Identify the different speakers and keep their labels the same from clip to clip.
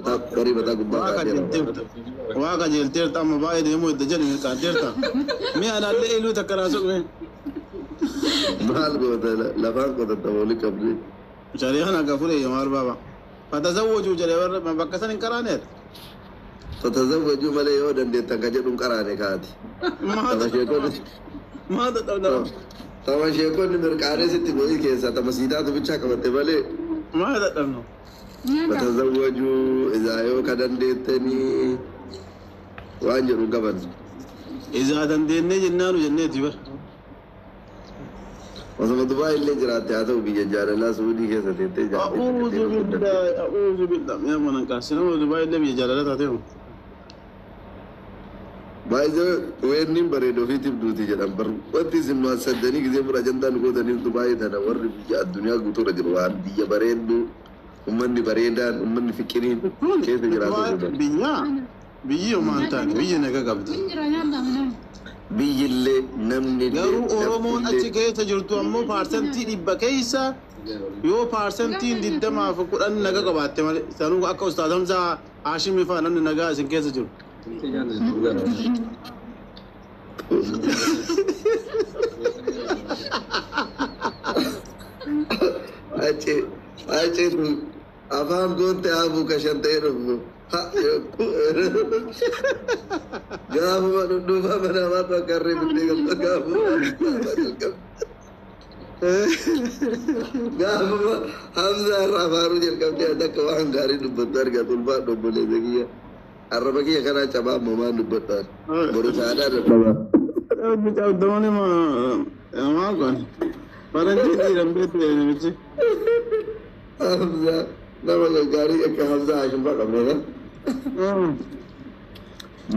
Speaker 1: Kori bata gubba
Speaker 2: waaqa jeelteerta amma baay'ee deemuu itti jedhu milkaa'eerta mi'a alaallee iluu takka raasuqne
Speaker 1: maal goota lafaan qotatta wali qabdi
Speaker 2: shari'aan akka fure maal baaba fatazawwaju jedhe warra bakka san hin qaraaneet
Speaker 1: fatazawwaju malee yoo dandeettan ka jedhuun qaraane kaati
Speaker 2: maata dhabdaba
Speaker 1: tama sheekonni mirqaanee sitti go'i keessaa tama siidaatu bichaa qabatte malee
Speaker 2: maata dhabno
Speaker 1: fatazawwaju izaa yoo ka dandeettanii waan jedhu qaban
Speaker 2: izaa dandeennee jennaanu jenneeti bar
Speaker 1: osoma Dubaay illee jiraatte haa ta'u biyya jaalalaa Suudii keessa teettee
Speaker 2: a'uuzu billah mi'a manan qaasinama Dubaay illee biyya jaalalaa taateemu
Speaker 1: baay'ee weenniin bareedoo fi tibduuti jedhan bar wanti isin nu assaddanii gisee fura jantaan gootaniif Dubaay tana warri biyya addunyaa guutuurra jiru waan biyya bareeddu ummanni bareedaan ummanni fikiriin keessa jiraatu
Speaker 2: biyyi homaan taane biyyi naga qabdi
Speaker 1: biyyillee namni
Speaker 2: garuu Oromoon achi keessa jirtu ammoo paarsentii 100 keessa yoo paarsentiin 20 naga qabaatte malee sanuu akka Ustaaz Hamzaa Haashimii fa'aa namni nagaa isin keessa jiru
Speaker 1: Ache tu afaan goonte hafu kashantee dhufu gaafuma dhudhuufa manaamaatu akka harree bittee galta gaafuma Hamzaa irraa afaaruu jalqabdee adda akka waan gaarii dubbattu argatu ulfaa dhobbolee zakiyya arraba kiyya kanaa cabaa ammoo dubbattaan boru saadaa dadhabaa
Speaker 2: Damani maa kun faranjii dhiiran beektu namichi
Speaker 1: Hamzaa nama gaggaarii akka Hamzaa Haashimfaa qabneedha.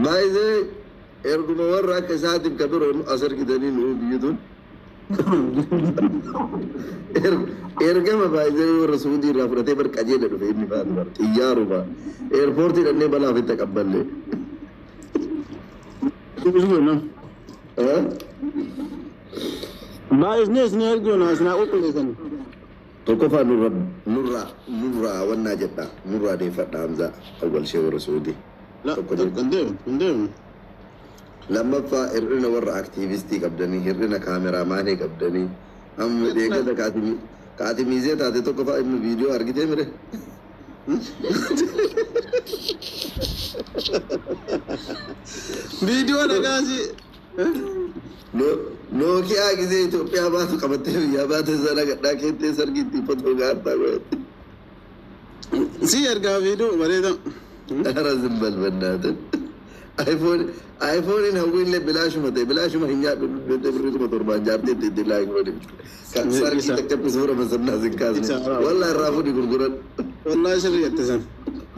Speaker 1: Baay'ee erguma warra akka isaatiif ka ture as argitanii nuu biyyi tun. Ergama baay'ee warra Suudii irraa fudhatee bar qajeela dhufe inni faatu bar xiyyaaruma eerpoortii dhannee balaaf itti qabballe.
Speaker 2: Baay'isnee isin ergoona isinaa qulqulleessanii.
Speaker 1: Tokkoffaa nurraa wannaa jedha nurraa deeffadha Hamzaa awwal shee warra Suudii.
Speaker 2: Hindeemu.
Speaker 1: Lammaffaa hir'ina warra aktiivistii qabdanii hir'ina kaameraamaanii qabdanii amma deeggarsa kaatimiizee taate tokkoffaa inni viidiyoo argitee mire.
Speaker 2: Viidiyoo dhagaasi.
Speaker 1: Nookiyaa gisee Itoophiyaa baatu qabattee biyyaa baate sana gadhaa keettee sargiitti fotoo gaartaa godhatte.
Speaker 2: Si ergaa viidiyoo bareeda.
Speaker 1: Ara zimbal bannaatin. iPhone hawwiillee bilaashuma ta'e bilaashuma hin nyaadhu dhudhee birrii 7 jaarteetti itti laayik godhe. Kan sargii takkatti suura masannaa sin kaasne. Wallaa irraa fuudhi gurguran.
Speaker 2: Wallaa sirrii jettisan.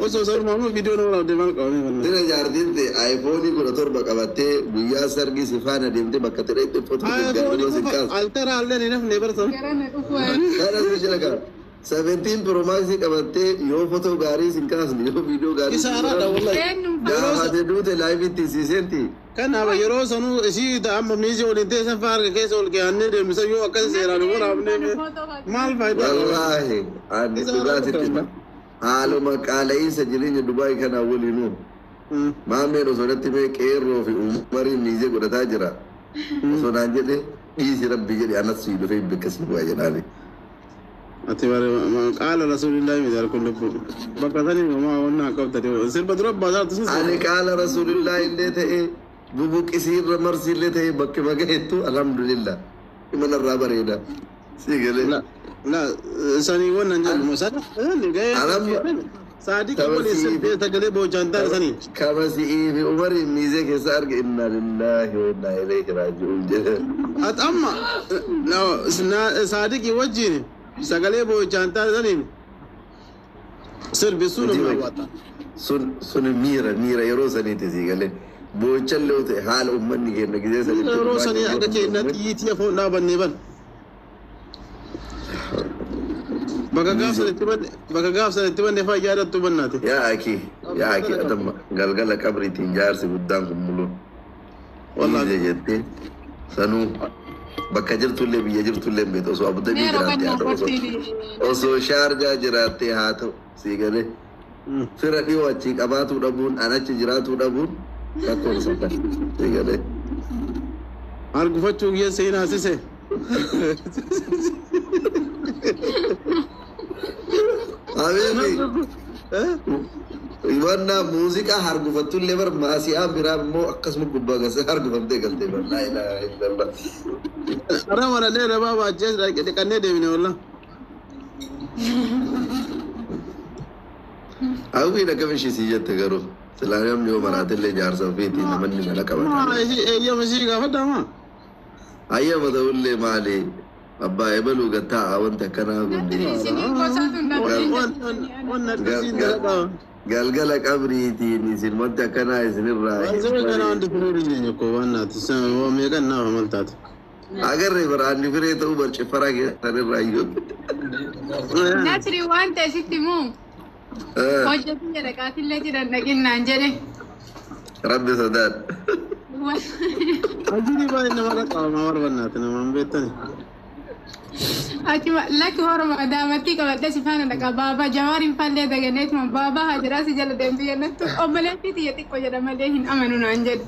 Speaker 2: Osoo sarmaamuu viidiyoo nama raawwatee maal qabamee banna.
Speaker 1: Dina jaartiin ta'e iPhone 17 qabattee guyyaa sargii si faana deemtee bakka xireetti fotoo gaggeessuu sin kaasne.
Speaker 2: Altara allee ni nafne barsan.
Speaker 1: Kana si jira kana. 17 Pro Max qabattee yoo fotoo gaarii sin kaasne yoo viidiyoo gaarii.
Speaker 2: Isa araadha wallahi.
Speaker 1: Gaafate duute live itti siisenti.
Speaker 2: Kanaaf yeroo sanuu isii amma miizii waliin teessan faarga keessa ol kaa'annee deemisa yoo akkas seeraan waraabnee maal faayidaa?
Speaker 1: Wallaahi ani dhugaatitti haaluma qaala'insa jireenya Dubaay kanaa waliinuu. Maameen osoo natti mee qeerroo fi umariin miizee godhataa jira. Osoo naan jedhe dhiisi rabbi jedhe anas sii dhufee bekkasii bu'aa jedhaani.
Speaker 2: Ati qaala rasuulillahi midhaan kun lubbu bakka sanii homaa wannaa qabdate sirba dura baasaatu sun.
Speaker 1: Ani qaala rasuulillahi illee ta'e bubuqqisiirra marsiillee ta'e bakki magaheettu alhamdulillah imanarraa bareeda. Sii galee.
Speaker 2: Sanii wannan jedhamu sada saadiq waliin sirbee sagalee boocaan ta'a sanii.
Speaker 1: Kama si'ii fi umariin miizee keessa arge inna lillahi wa inna ilayhi raaji'uun jedhe.
Speaker 2: Ati amma saadiqii wajjin sagalee boocaan ta'a saniin sirbisuun nama hawwata.
Speaker 1: Sun miira yeroo saniiti sii galee. Boochallee ta'e haala uummanni keenya gisee sanitti.
Speaker 2: Yeroo sanii akka keenya xiyyiitii afoon dhaabannee ban. Bakka gaafsan itti banne fa'aa yaadattu bannaate.
Speaker 1: Yaa aki atamma galgala qabriitiin jaarsi guddaan kun mul'u. Wallahi jettee sanuu bakka jirtullee biyya jirtullee beektu osoo Abu Dhabii jiraattee haa ta'u osoo Shaarjaa jiraattee haa ta'u sii galee fira dhiyoo achi qabaatuu dhabuun anachi jiraatuu dhabuun rakkoon sabba eegalee
Speaker 2: argufachuu geesse hin haasise
Speaker 1: abeeti iwanna muuziqaa hargufattullee bar maasiyaa biraa immoo akkasuma gubbaa gase hargufattee galtee bar laa ilaaha illallah
Speaker 2: ara walalee rabaa baachee dhiqannee deemine walla
Speaker 1: hawwiin akkam ishii sii jette garuu silaa namni yoo maraatillee jaarsa ofiitii namanni mala qabata
Speaker 2: eeyyama ishii gaafadhaama
Speaker 1: ayyama ta'ullee maali abbaa ebaluu gattaa wanta akkanaa galgala qabriitiin isin wanta akkanaa isinirraa agarree baraanni firee ta'uu barcifaraa keessanirraa iyyuu
Speaker 3: Nasri wanta isitti muu hojjetu jedha qaatillee jiran dhaqinnaan jedhe
Speaker 1: rabbi sodaadha
Speaker 2: ajiri baay'ee nama dhaqaama warbannaati namaan beektani
Speaker 3: achuma lakki horoma daamatti qabadhe sifaana dhaqa baabaa jawaariin fallee daganeetuma baabaa hajiraa si jala deemtu jennattu obboleettii xiyya xiqqoo jedha malee hin amanu naan jedhe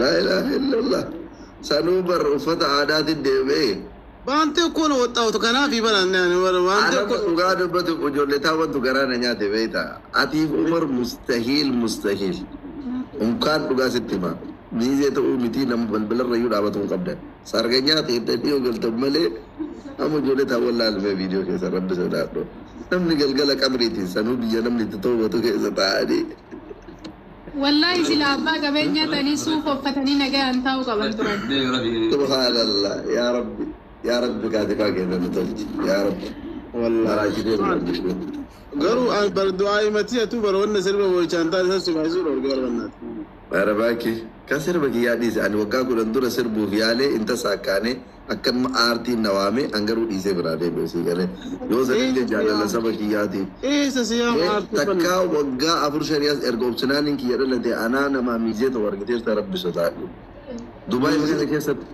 Speaker 1: laa ilaaha illallah sanuu bar uffata aadaatiin deemee
Speaker 2: baante kono wxaawtu kanaaf ibalanne baante
Speaker 1: ana dhugaa dubbatu ijoollee taawwantu garaana nyaate beeyta atiif umar mustahil unkaan dhugaa sitti hima miizee ta'uu mitii nama balbalarra iyyuu dhaabatuu hin qabdan sarga nyaate hidhadhii yoo galtan malee amma ijoollee taawwan laalmee viidiyoo keessa rabbi sodaadho namni galgala qabriitiin sanuu biyya namni itti to'atu keessa taa'anii
Speaker 3: wallahi sila abbaa qabeenyaa ta'anii suuf uffatanii nagaan taa'uu qaban turan
Speaker 1: subhaanallah yaa rabbi kaatibaa keessa nu tolchi yaa rabbi maraachitee
Speaker 2: garuu bar du'aa himatii atu bar wanna sirba boochaan taate sassi baasuu dhorge barbannaati
Speaker 1: Barabaki kan sirba kiyyaa dhiise ani waggaa 10 dura sirbuuf yaalee inta saakkaanee akka aartiin nawaame angaruu dhiisee biraa deebi'e sii galee yoo sanillee jaalala saba kiyyaatiif
Speaker 2: eessa siyaam aartii
Speaker 1: takkaa waggaa 4 erga obsinaaniin kiyya dhalate anaa namaa miizee ta'u argiteerta rabbi sodaadhu Dubaay kana keessatti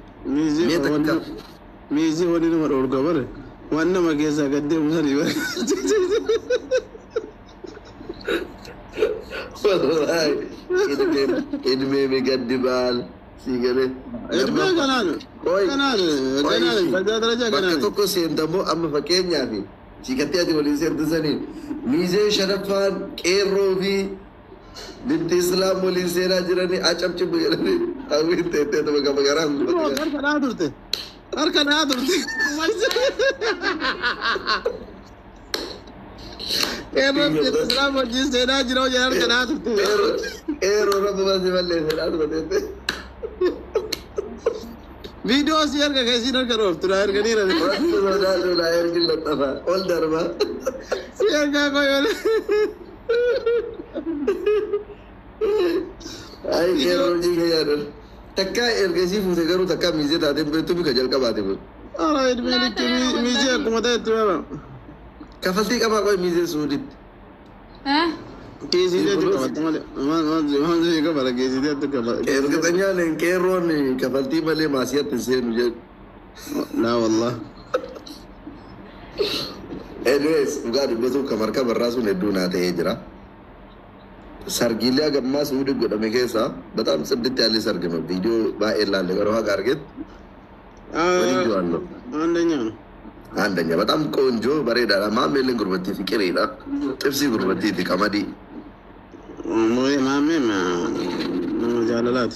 Speaker 2: miizee wani nama dhorga bare waan nama keessaa gaddeemu sanii bare
Speaker 1: wallahi idmee migaddibal sigale
Speaker 2: idmee kanaan
Speaker 1: bakka tokko seentamoo amma fakkeenyaa fi siikattee ati waliin seertisaniin miizee sharaffaan qeerroo fi binti islaam waliin seenaa jiranii acabcibu jedhanii hawwiin teettee tama gama garaan
Speaker 2: harka dhaa turte Islam wajjin seenaa jira hojii harka dhaa turte
Speaker 1: eeroo rabbi basi mallee seenaa turte
Speaker 2: Video si harka keessin harka dhooftu naa erganiira
Speaker 1: wanti sodaatu naa ergin laxafa ol darba
Speaker 2: si harkaa koyoole
Speaker 1: ay eeroo hojii kayyaadhan takkaa ergasii fuute garuu takkaa miizee taateen beektu bika jalqabaate kun
Speaker 2: ala idmeenitti miizee akkuma ta'etti beema
Speaker 1: kafaltii qabaa qoy miizee suuditti
Speaker 2: keesiiteetti qabatta malee waan zee qabala keesiiteetti qabala
Speaker 1: ergatanyaaleen qeerroon kafaltii malee maasiyatti seenu jedhu
Speaker 2: laa wallah
Speaker 1: anyways dhugaa dubbatuuf kamarka barraa sun hedduu naa ta'ee jira sargiilee agammaa suudi godhame keessaa በጣም ጽድት ያለ ሰርግ ነው ቪዲዮ ባኤላ ለገረው አርገት አንደኛ በጣም ቆንጆ በሬዳ ማሜልን ጉርበቲ ፍቅሬዳ ጥብሲ ጉርበቲ ዲቀመዲ
Speaker 2: ማሜ ጃለላት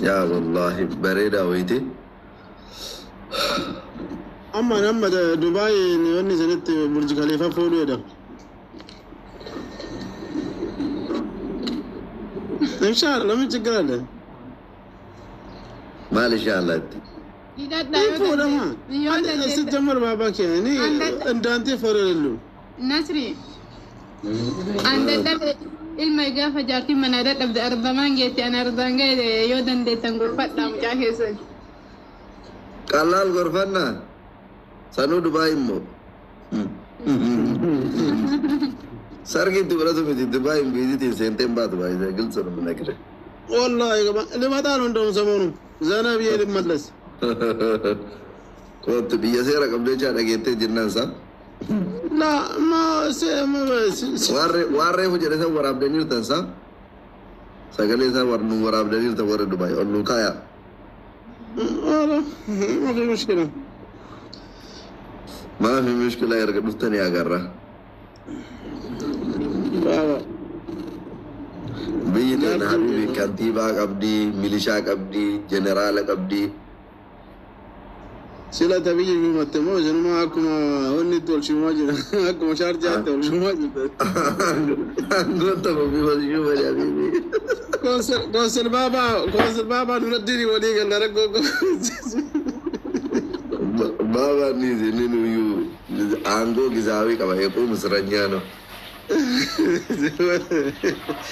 Speaker 1: ያ والله በሬዳ ወይቴ
Speaker 2: amma namma Dubai ne wani sanatti Burj Khalifa fodo da inshallah min ችግር አለ
Speaker 1: ማለሻአላ
Speaker 2: ይፎዳ ማ ሲጀመር ባባኪ እኔ እንዳንተ ፈረሉ
Speaker 3: ነስሪ አንደደ ilma gaafa jaartii mana dadhabde arbamaan geetti an arbaan gahe yoo dandeettan gorfadhaa mucaa keessan
Speaker 1: ቀላል ጎርፈና ሰኑ ዱባይ ሞ ሰርጊት ብረቱ ቢት ዱባይ ቪዚት ሴንቴም ባት ባይ ግልጽ ነው የምነግርህ
Speaker 2: والله ልመጣ ነው እንደውም ሰሞኑ ዘና ብዬ ልመለስ
Speaker 1: ኮት ቢየሴራ ቀብደቻ ደጌቴ ጅናንሳ
Speaker 2: لا ما ما بس
Speaker 1: واري فجر سا وراب دنير تنسا سجل سا ورنو وراب دنير تور دبي أنو كايا
Speaker 2: ما في مشكلة
Speaker 1: ما في مشكلة يا رجل نفتني أجرّا بيجي حبيبي كاتيبا قبدي ميليشيا قبدي جنرال قبدي
Speaker 2: سلا تبيجي في متمو جنو ما أكون هوني تول شو ما جنا أكون شارجة تول شو ما جنا
Speaker 1: قلت له بيجي ولا بيجي
Speaker 2: كونسل بابا نرديني ودي قال ركو
Speaker 1: بابا نيزي نينو يو عنده جزاوي كمان يقوم سرنيانو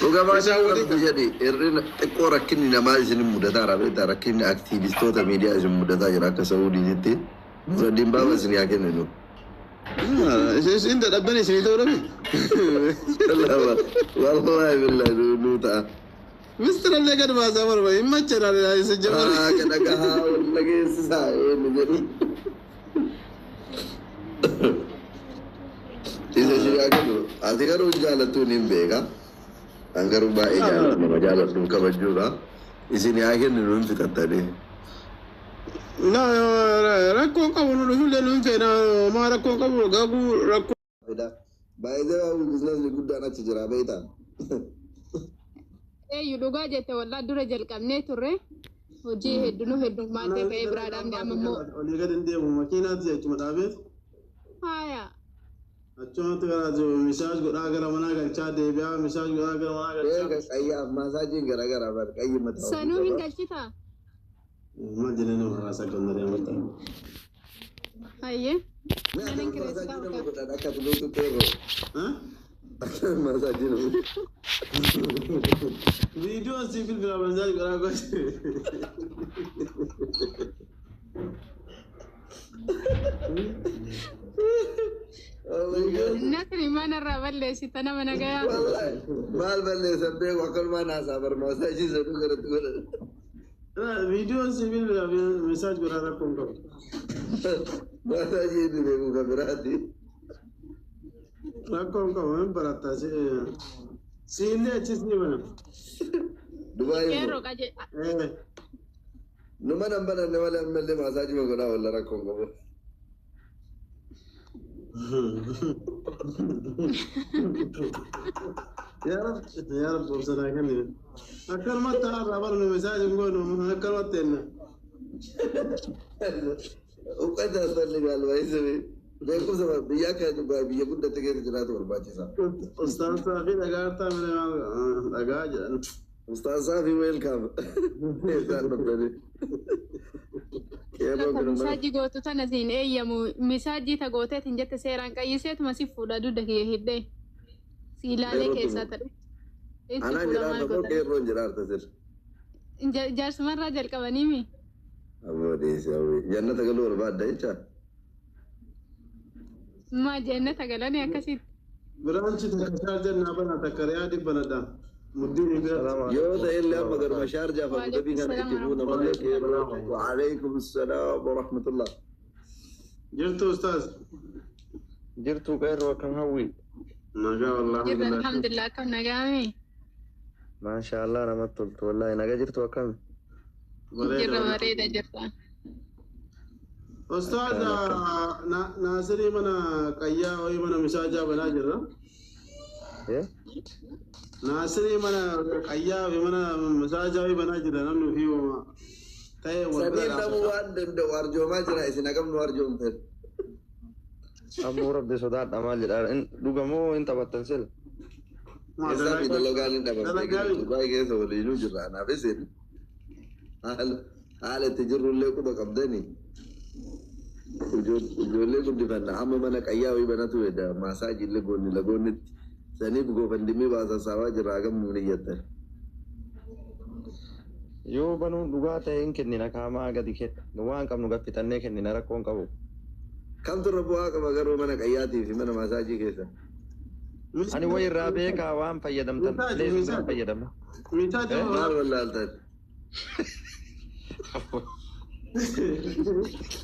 Speaker 1: Oga macam apa jadi? Erina ekor akin ni nama sini muda dah rapi dah akin aktivis tu tapi media sini muda dah jarak ke Saudi jadi. Jadi bawa sini akin ni.
Speaker 2: Ini dah dapat ni sini tu rapi.
Speaker 1: Wallahi billahi dulu tak.
Speaker 2: Mister Allah kan bahasa apa? Macam mana ini sejauh?
Speaker 1: Kena kau lagi saya ni jadi. Isa siya gitu. Ati ka rin jalan tu nimbega. Ang karuba jalan mga jalan tu kabajura. Isi ni akin nilun fitat tadi.
Speaker 2: Na rakko ka wono hulle nun fena ma rakko ka wo gagu rakko.
Speaker 1: Beda. Baida business ni gudda na chijira baita.
Speaker 3: Yuduga jette walla dura jalqabne turre. Hojii hedduu maate ka'ee biraadhaan ammoo.
Speaker 2: Olii gadi deemu makiinaatti jechuma dhaabee.
Speaker 3: Haya.
Speaker 2: Achuma gara jo misaj goda gara mana galcha debiya misaj goda gara mana galcha
Speaker 1: Kayya masaji gara-gara bar kayyi mata.
Speaker 3: Sanu hin galchita.
Speaker 2: Ma jene no rasa gondare mata.
Speaker 3: Ayye.
Speaker 1: Masaji no goda aka tulo tu pero.
Speaker 2: Ha?
Speaker 1: Masaji no.
Speaker 2: Video civil gara banjal gara ko.
Speaker 3: Nakri mana raballe si tanah mana gaya.
Speaker 1: Mal balle sabbe wakal mana sabar masaji satu gara tu gara.
Speaker 2: Video civil gara message gara rakko ko.
Speaker 1: Masaji ni bego kaberati.
Speaker 2: Rakko ko men barata se. Sine chis ni mana.
Speaker 1: Dubai.
Speaker 3: Kero kaje.
Speaker 1: Numa number ne wale melle masaji me goda wala rakko ko.
Speaker 2: Ya Rab bolsa kan ni. Akal mata rabar no message ngono akal mata na.
Speaker 1: Ukada asli gal waise me. Dekho sabab biya ka jo biya gudda tege jara to barbachi sa.
Speaker 2: Ustaz Safi agarta mere agaja.
Speaker 1: Ustaz Safi welcome. Esan no
Speaker 3: Misaaji gootu tana siin eeyyamu misaaji ta gooteetiin jette seeraan qayyiseetu masif fuudha dudda kiyya hiddee siilaalee keessaa ta'e.
Speaker 1: Ana jiraata moo qeerroon jiraata sir?
Speaker 3: Jaarsumarraa jalqabanii mi?
Speaker 1: Ammoo deesee jannata galuu barbaadda jecha?
Speaker 3: Ma jannata galanii akkasitti.
Speaker 2: Biraanchi takka jannaa bana takka riyaadi banadha.
Speaker 1: Yo da illa magar masharja fa gabi kan itibuna malaki wa alaykum assalam wa rahmatullah.
Speaker 2: Jirtu ustaz.
Speaker 1: Jirtu khair kan hawi.
Speaker 2: Naga wallahi
Speaker 3: alhamdulillah kam nagami.
Speaker 1: Ma sha Allah ramatul wallahi naga jirtu kam.
Speaker 3: Jirra marida jirta.
Speaker 2: Ustaz Nasiri mana qayya wa mana misaja bana jirra. Nasiri mana qayya wa mana misaja wa bana jirra namnu fi wa tay wa
Speaker 1: sabi tamu wadda da warjo ma jira isina kam warjo mtel. Abu Rabbi Sudat amal jira in duga mo in tabattansil. Sabi dalagan tabattansil. Dubai ke so lilu jira na besin. Hal tijru le ko da qabdani. Ujole ko dibanna amma mana qayya wa bana tu da masaji le gonni sani bugo pandemi basa sawa jiragam muniyyatar. Yo banu duga ta yankin ni na kama ga diket nuwan kam nuga fitanne ken ni na rakon kabu kam to rabuwa ka magaro mana qayyati fi mana masaji kesa ani way rabe ka wan fayyadam tan le san fayyadam
Speaker 2: mita da
Speaker 1: mar wallahi tan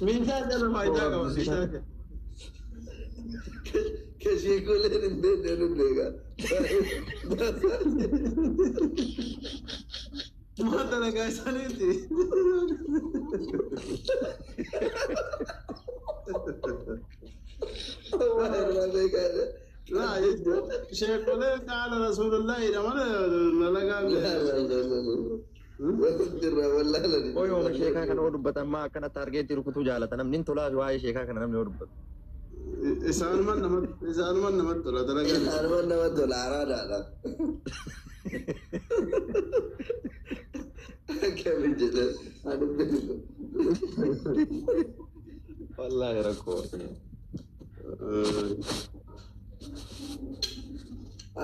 Speaker 2: mita da fayda ka
Speaker 1: كشيكولين الدين اللي
Speaker 2: ما تلقى سنتي لا شيكولين قال رسول الله ما لقى
Speaker 4: Oyo sheekha kana odubbatan ma kana targeetii rukutuu jaalatan namni tolaa waa'ee sheekha kana namni odubbatu.
Speaker 2: isaan man namatti tola dalagaa.
Speaker 1: Isaan man namatti tola araadaadha. Akkamiin jedhan ani beeku.
Speaker 4: Wallaahi rakkoo.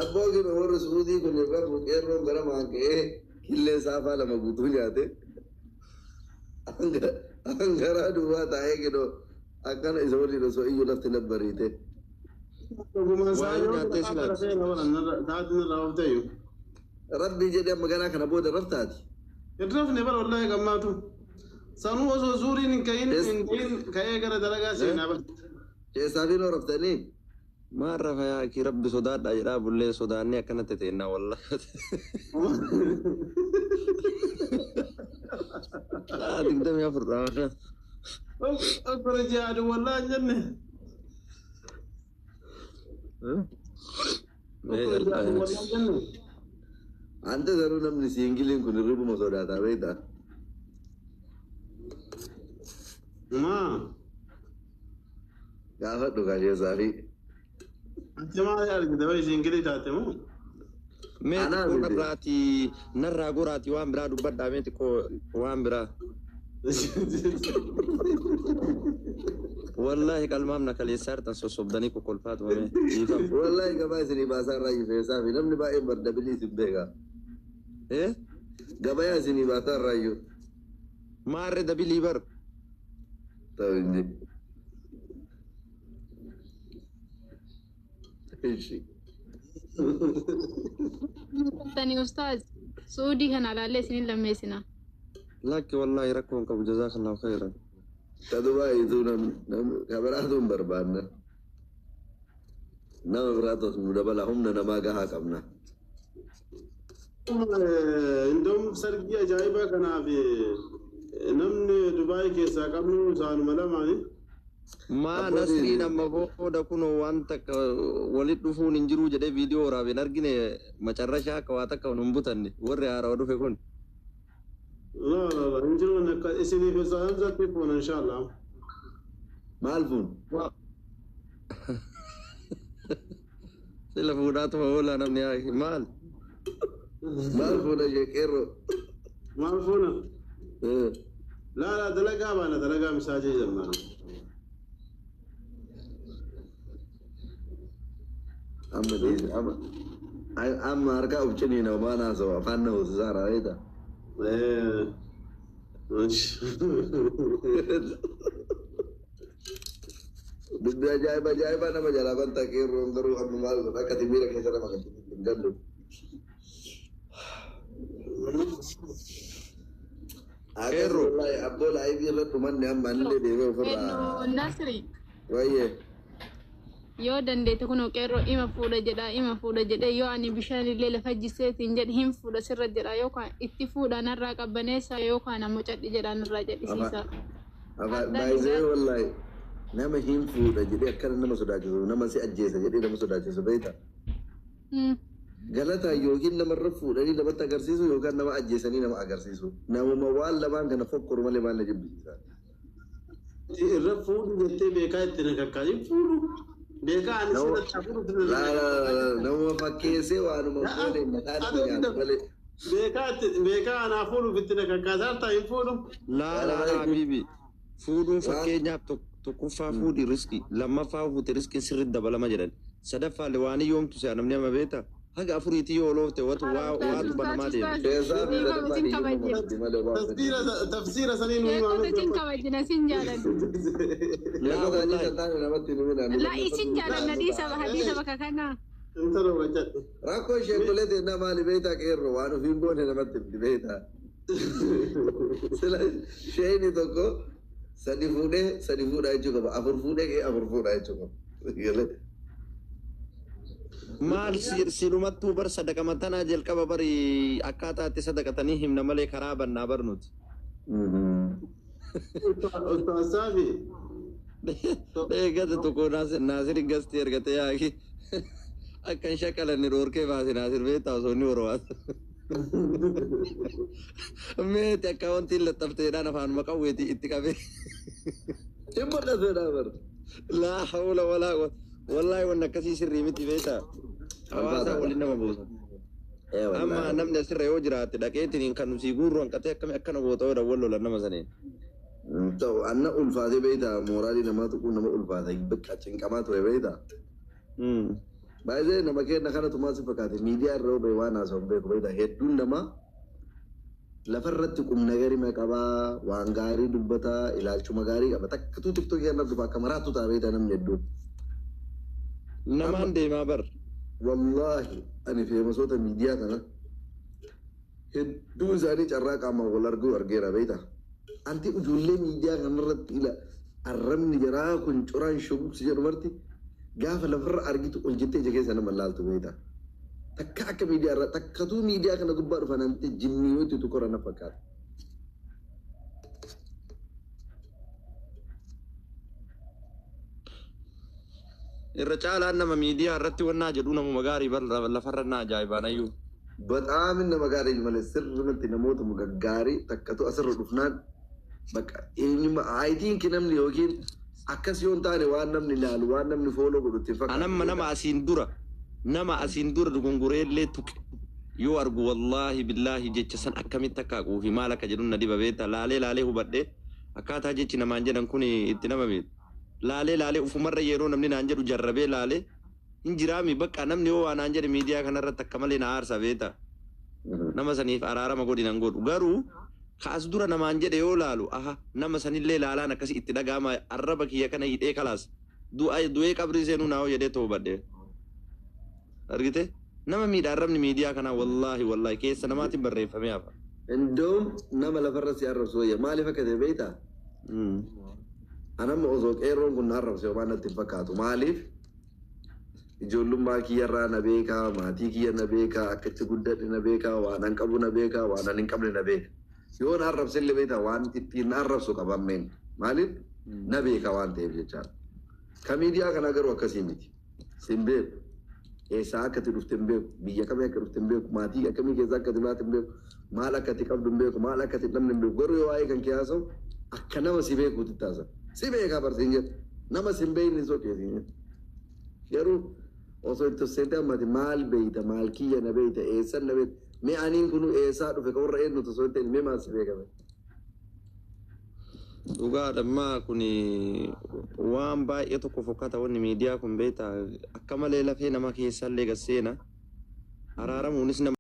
Speaker 1: Abbaa kun warra suudii kun irraa buqqeerroon gara maanka'ee killee saafaa lama guutuu nyaate hangaraa duwwaa taa'ee gidoo akkana isa waliin osoo iyyuu lafti labbariite. Rabbii jedhee amma ganaa kana booda raftaati.
Speaker 2: Rafne bara wallaahi gammaatu. Sanuu osoo zuuriin hin ka'iin ka'ee gara dalagaa seenaa bara.
Speaker 1: Keessaa fi noo raftanii.
Speaker 4: Maan rafa yaa kii rabbi sodaadha jedhaa bullee sodaannee akkanatti teennaa wallaahi. Digdamii afur dhaawaa.
Speaker 2: Akkana jihaadu wallaahi hin jenne.
Speaker 1: Anta garuu namni siingiliin kun hirribuma sodaataa beektaa?
Speaker 2: Maa?
Speaker 1: Gaafadhu keessaa fi.
Speaker 2: Ati maal argite bari siingilii taate moo?
Speaker 4: Mee xiqqoo narraatii narraa goraatii waan biraa dubbadhaa mee xiqqoo waan biraa. Wallaahi qalmaamna kaleessaa hartan sossobdanii kokkolfaa tumame.
Speaker 1: Wallaahi gabaa isinii baasaa irraa iyyuu fi namni baay'een bardabilii isin beekaa. Gabayaa isinii baasaa irraa iyyuu.
Speaker 4: Maarree dabilii bar.
Speaker 1: Ta'u inni.
Speaker 3: Tani ustaz Suudii kana laalee isinin lammeessina.
Speaker 4: Lakki wallaahi rakkoon qabu jazaakallahu khairan.
Speaker 1: Kadubaayituu kabiraatu hin barbaanne. Nama biraatos nu dabala humna namaa gahaa qabna.
Speaker 2: Indoom sargii ajaa'ibaa kanaaf namni Dubaay keessaa qabnu isaanuma lamaani.
Speaker 4: Maa nasriin amma booda kunoo waan takka walit dhufuun hin jiru jedhee viidiyoo waraabeen argine macarrashaa akka waa takka hin butanne warri haarawaa dhufe kun.
Speaker 2: لا انجلوا انك اسمي في زانزا تكون ان شاء الله
Speaker 1: مالفون
Speaker 4: تلفونات ولا انا من ياك مال
Speaker 1: مالفون يا كيرو
Speaker 2: مالفون لا دلقا بانا دلقا مساجي زمان
Speaker 1: اما دي اما اركا وبچني نو ما ناسو فانو زارا ايدا Dubbi ajaa'ibaa nama jalaa bantaa qeerroon garuu amma maal godha akka timiira keessa nama kan hin gallu. Qeerroo abboo laayivii irratti uummanni amma illee deemee ofirraa.
Speaker 3: Nasri.
Speaker 1: Wayyee.
Speaker 3: Yoo dandeete kunoo qeerroo ima fuudha jedhee yoo ani bishaan illee lafa jisseetiin jedhe hin fuudha sirra jedha yookaan itti fuudhaan irraa qabbaneessa yookaan ammoo cadhi jedhaan irraa jedhisiisa.
Speaker 1: Baay'ee wallaahi nama hin fuudha jedhee akkana nama sodaachisu nama si ajjeesa jedhee nama sodaachisu beekta. Galataa yookiin namarra fuudhanii namatti agarsiisu yookaan nama ajjeesanii nama agarsiisu namuma waan lamaan kana fokkoru malee maal na jibbisiisa.
Speaker 2: Irra fuudhu jettee beekaa itti na kakkaa'in fuudhu. Beekaa ani sirratti fuudhu.
Speaker 1: Nama fakkeessee waanuma fuudhe mataa nama nyaatu malee.
Speaker 2: Beekaa anaa fuudhuuf itti na kakkaasaa ta'in fuudhu.
Speaker 4: Laa habiibi fuudhuun fakkeenyaaf tokkoffaa fuudhi riskii lammaffaa fuute riskiin sirriitti dabalama jedhan sadaffaa waan yoomtu se'a namni amma beektaa. Haga afuriitii yoo loofte waatu banamaa deema.
Speaker 2: Tafsiira sanii nuyi
Speaker 3: maamiltoota isin kabajina isin jaaladhu. Laa isin jaalanna hadiisa bakka kanaa.
Speaker 1: Rakkoo ishee tolee teennaa maali beektaa qeerroo waan ofiin boone namatti himti beektaa. Sheeyni tokko sadi fuudhaa jechuu qaba afur fuudhee afur fuudhaa jechuu qaba.
Speaker 4: maal silumattuu bar sadaqa matanaa jalqaba bari akkaataa itti sadaqatanii himna malee karaa bannaa barnuti.
Speaker 2: Ustaasabi.
Speaker 4: Eeggata tokko naasir gasti ergate yaaki akkan shakalanni dhoorkee baase naasir beektaa osoo inni horwaata. Meeti akkaawwantiin laxxafteedhaan afaanuma qawweetii itti qabee.
Speaker 1: Hin mul'ateedhaa bar.
Speaker 4: Laa hawla walaa quwwata. Wallaahi wanni akkasii sirrii miti beektaa. Hawaasaa waliin nama buusa. Amma namni asirra yoo jiraate dhaqeetiin kan nusii guurru hanqatee akkami akkana goota yoo wal lolan nama saneen.
Speaker 1: Ta'u anna ulfaatee beektaa mooraalii namaa tuquu nama ulfaata bakka cinqamaa ture beektaa. Baay'ee nama kenna kana tumaa si fakkaate miidiyaa irra obe waan haasa'u beeku beektaa hedduun nama lafarratti qubna gaarii qabaa waan gaarii dubbataa ilaalchuma gaarii qaba takkatu tiktookii irra dhufa akka maraattu ta'a beektaa namni hedduun.
Speaker 4: Namaan deemaa bar.
Speaker 1: Wallaahi ani feemasoota miidiyaa kana hedduu isaanii carraa qaamaan wal arguu argeera beektaa. Anti ijoollee miidiyaa kanarratti arrabni jaraa kun coraan shoguksi jedhu marti gaafa lafarra argitu ol jettee ija keessa nama laaltu beektaa. Takka akka miidiyaa irraa takkatuu miidiyaa kana gubbaa dhufan anti jinnii yoo itti tukora na fakkaata.
Speaker 4: Irra caalaan nama miidiyaa irratti wannaa jedhu namuma gaarii bar lafarra naa ajaa'ibaan ayyuu.
Speaker 1: Bexaam nama gaarii malee sirriitti namoota gaggaarii takkatu asirra dhufnaan bakka eenyuma aayitiin ki namni yookiin akkas yoon taane waan namni ilaalu waan namni fooloo godhutti fakkaata.
Speaker 4: Anamma nama asiin dura dugungureellee tuqe yoo argu wallaahi billaahi jecha san akkamitti akka quufi maal akka jedhu na diba beektaa laalee hubadhee akkaataa jechi namaan jedhan kun itti nama beekta. Laalee ufumarra yeroo namni naan jedhu jarrabee laalee hin jiraami bakka namni yoo waan naan jedhe miidiyaa kanarratti akka malee na aarsa beektaa. Nama saniif araarama godhinan godhu garuu kaas dura namaan jedhe yoo laalu aha nama sanillee laalaan akkasi itti dhagaama arraba kiyya kana hidhee kalaas du'ee qabrii seenuu naa jedhee ta'uu badhee. Argite nama miidhaa arrabni miidiyaa kanaa wallaahi keessa namaatiin barreeffamee hafa.
Speaker 1: Indoom nama lafarra si arrabsu wayya maaliif akka ta'e beektaa? Anamma osoo qeerroon kun na arrabse waan natti hin fakkaatu maaliif? Ijoollummaa kiyyarraa na beekaa maatii kiyya na beekaa akka itti guddadhe na beekaa waan an qabu na beekaa waan an hin qabne na beeka. Yoo na arrabse illee beektaa waan ittiin na arrabsu qabammeen maaliif na beekaa waan ta'eef jechaadha. Ka miidiyaa kanaa garuu akkasii miti. Sin beeku. Eessaa akka itti dhufte hin beeku biyya kamii akka dhufte hin beeku maatii akkamii keessaa akka itti baate hin beeku maal akka itti qabdu hin beeku maal akka itti dhabne hin beeku garuu yoo waa'ee kan kee haasa'u akka nama si beekuutti taasisa. Si beekaa barsiin jedhu nama sin beekni soqeesiin jedhu garuu osoo itti seente ammati maal beeyta maal kiyya na beeyta eessan na beeyta mee aniin kunu eessaa dhufe ka warra eenyutu osoo hin ta'in mee maal si beekame.
Speaker 4: Dhugaadhammaa kun waan baay'ee tokko fakkaata wanni miidiyaa kun beektaa akka malee lafee nama keessallee gasseena araaramuunis nama.